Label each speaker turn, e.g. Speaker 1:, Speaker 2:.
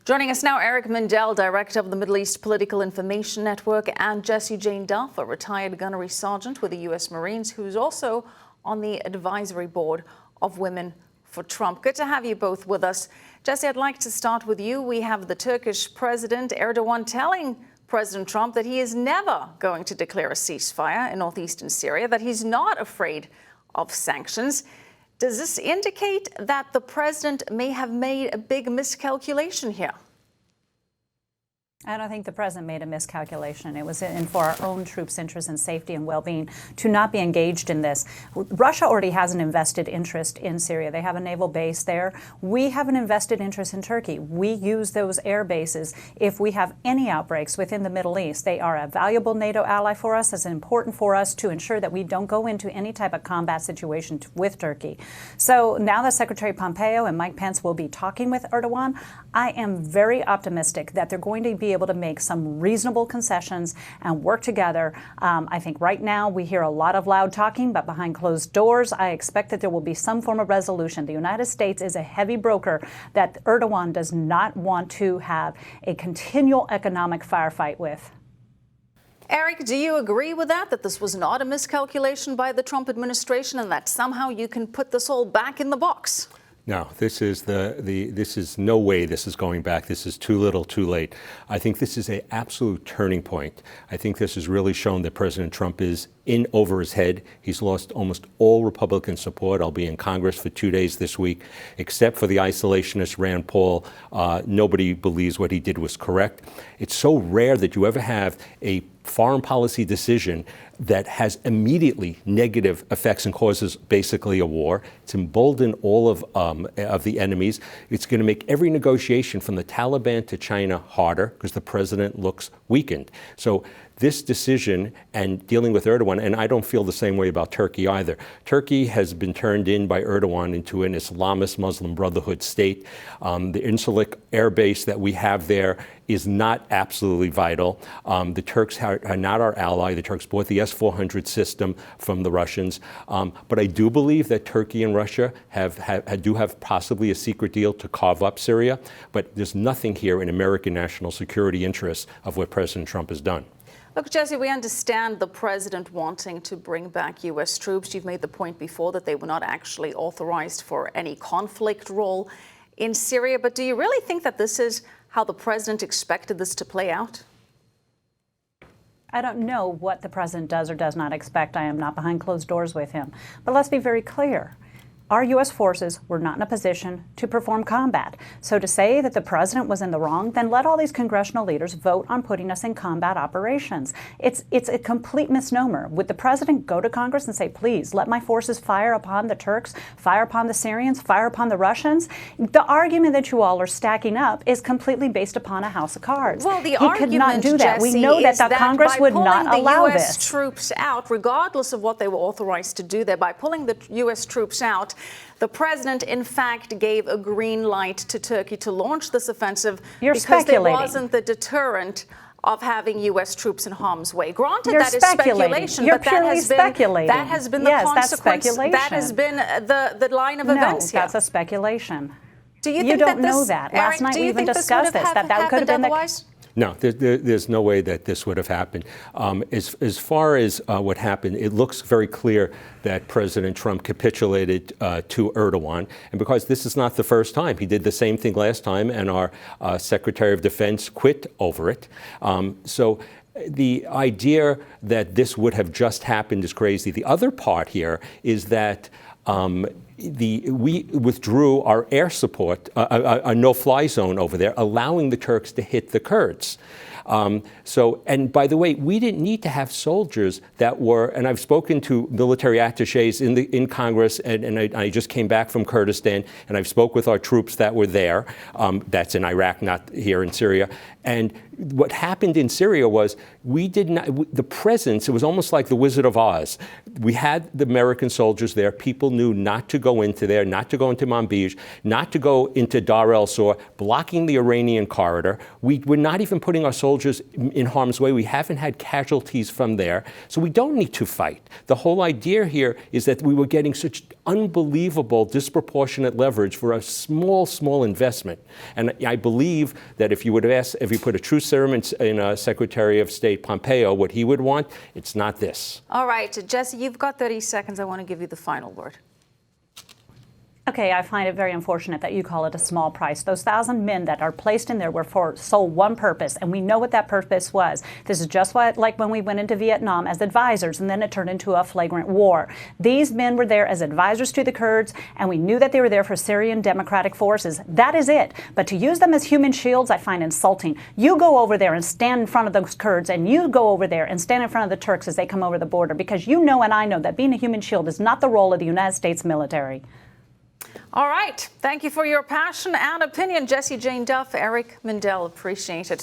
Speaker 1: Joining us now, Eric Mandel, director of the Middle East Political Information Network, and Jessie Jane Duff, a retired gunnery sergeant with the U.S. Marines, who's also on the advisory board of Women for Trump. Good to have you both with us. Jessie, I'd like to start with you. We have the Turkish President Erdogan telling President Trump that he is never going to declare a ceasefire in northeastern Syria, that he's not afraid of sanctions. Does this indicate that the president may have made a big miscalculation here?
Speaker 2: I don't think the president made a miscalculation. It was for our own troops' interest and safety and well-being to not be engaged in this. Russia already has an invested interest in Syria. They have a naval base there. We have an invested interest in Turkey. We use those air bases if we have any outbreaks within the Middle East. They are a valuable NATO ally for us. It's important for us to ensure that we don't go into any type of combat situation with Turkey. So now that Secretary Pompeo and Mike Pence will be talking with Erdogan, I am very optimistic that they're going to be able to make some reasonable concessions and work together. I think right now we hear a lot of loud talking, but behind closed doors, I expect that there will be some form of resolution. The United States is a heavy broker that Erdogan does not want to have a continual economic firefight with.
Speaker 1: Eric, do you agree with that this was not a miscalculation by the Trump administration and that somehow you can put this all back in the box?
Speaker 3: No, this is no way this is going back. This is too little, too late. I think this is an absolute turning point. I think this has really shown that President Trump is in over his head. He's lost almost all Republican support. I'll be in Congress for 2 days this week, except for the isolationist Rand Paul. Nobody believes what he did was correct. It's so rare that you ever have a foreign policy decision that has immediately negative effects and causes basically a war. It's emboldened all of the enemies. It's going to make every negotiation from the Taliban to China harder because the president looks weakened. So this decision and dealing with Erdogan, and I don't feel the same way about Turkey either. Turkey has been turned in by Erdogan into an Islamist Muslim Brotherhood state. The Incirlik air base that we have there is not absolutely vital. The Turks are not our ally. The Turks bought the S-400 system from the Russians. But I do believe that Turkey and Russia do have possibly a secret deal to carve up Syria. But there's nothing here in American national security interests of what President Trump has done.
Speaker 1: Look, Jessie, we understand the president wanting to bring back U.S. troops. You've made the point before that they were not actually authorized for any conflict role in Syria. But do you really think that this is how the president expected this to play out?
Speaker 2: I don't know what the president does or does not expect. I am not behind closed doors with him. But let's be very clear. Our U.S. forces were not in a position to perform combat. So to say that the president was in the wrong, then let all these congressional leaders vote on putting us in combat operations. It's a complete misnomer. Would the president go to Congress and say, please, let my forces fire upon the Turks, fire upon the Syrians, fire upon the Russians? The argument that you all are stacking up is completely based upon a house of cards.
Speaker 1: Well, the
Speaker 2: he
Speaker 1: argument,
Speaker 2: could not do that.
Speaker 1: Jesse,
Speaker 2: we know that the Congress would not allow this.
Speaker 1: By pulling the U.S. troops out, regardless of what they were authorized to do there, by pulling the U.S. troops out, the president, in fact, gave a green light to Turkey to launch this offensive because there wasn't the deterrent of having U.S. troops in harm's way. Granted, that is speculation,
Speaker 2: You're
Speaker 1: but
Speaker 2: purely speculating.
Speaker 1: That has been the consequence. That has been the line of events here.
Speaker 2: No, that's a speculation.
Speaker 1: Do you
Speaker 2: think
Speaker 1: don't
Speaker 2: know that. Last night we even discussed this. That could have been
Speaker 1: otherwise?
Speaker 3: No, there's no way that this would have happened. As far as what happened, it looks very clear that President Trump capitulated to Erdogan. And because this is not the first time, he did the same thing last time, and our Secretary of Defense quit over it. So the idea that this would have just happened is crazy. The other part here is that we withdrew our air support, a no-fly zone over there, allowing the Turks to hit the Kurds. And by the way, we didn't need to have soldiers that were, and I've spoken to military attachés in Congress, and I just came back from Kurdistan, and I've spoke with our troops that were there. That's in Iraq, not here in Syria. And what happened in Syria was the presence, it was almost like the Wizard of Oz. we had the American soldiers there. People knew not to go into there, not to go into Manbij, not to go into Dar el-Zor, blocking the Iranian corridor. We're not even putting our soldiers in harm's way. We haven't had casualties from there. So we don't need to fight. The whole idea here is that we were getting such unbelievable, disproportionate leverage for a small investment. And I believe that if you would have asked, if you put a truce serum in Secretary of State Pompeo, what he would want, it's not this.
Speaker 1: All right, Jesse, you've got 30 seconds. I want to give you the final word.
Speaker 2: Okay, I find it very unfortunate that you call it a small price. Those 1,000 men that are placed in there were for sole one purpose, and we know what that purpose was. This is just like when we went into Vietnam as advisors, and then it turned into a flagrant war. These men were there as advisors to the Kurds, and we knew that they were there for Syrian democratic forces. That is it. But to use them as human shields, I find insulting. You go over there and stand in front of those Kurds, and you go over there and stand in front of the Turks as they come over the border, because you know and I know that being a human shield is not the role of the United States military.
Speaker 1: All right. Thank you for your passion and opinion, Jessie Jane Duff, Eric Mandel. Appreciate it.